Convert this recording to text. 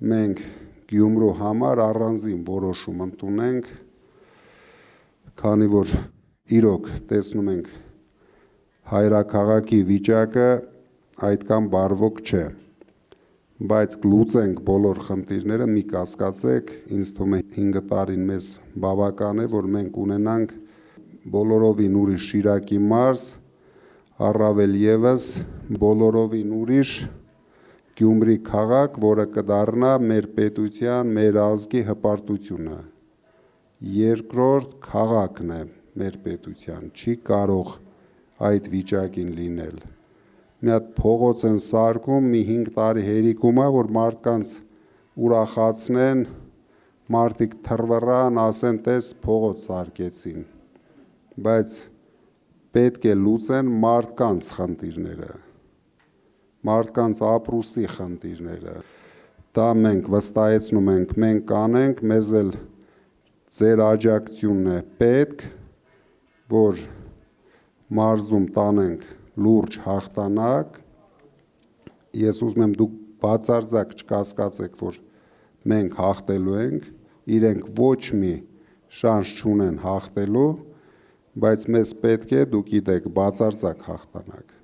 մենք Գյումրու համար առանձին որոշում ընդունենք, քանի որ իրոք տեսնում ենք հայրաքաղաքի վիճակը այդքան բարվոք չէ, բայց կլուծենք բոլոր խնդիրները, մի կասկածեք, ինձ թվում է 5 տարին մեզ բավական է, որ մենք ունենանք բոլորովին ուրիշ Շիրակի մարզ, առավել ևս բոլորովին ուրիշ Գյումրի քաղաք, որը կդառնա մեր պետության, մեր ազգի հպարտությունը։ Երկրորդ քաղաքն է մեր պետության, չի կարող այդ վիճակին լինել։ Մի հատ փողոց են սարքում, մի 5 տարի հերիքում է, որ մարդկանց ուրախացնեն, մարդիկ թռվռան, ասեն, տես փողոց սարքեցին, բայց պետք է լուծեն մարդկանց խնդիրները, մարդկանց ապրուստի խնդիրները, դա մենք վստահեցնում ենք, մենք կանենք, մեզ էլ ձեր աջակցությունն է պետք, որ մարզում տանենք լուրջ հաղթանակ, ես ուզում եմ դուք բացարձակ չկասկածեք, որ մենք հաղթելու ենք, իրենք ոչ մի շանս չունեն հաղթելու, բայց մեզ պետք է, դուք գիտեք, բացարձակ հաղթանակ։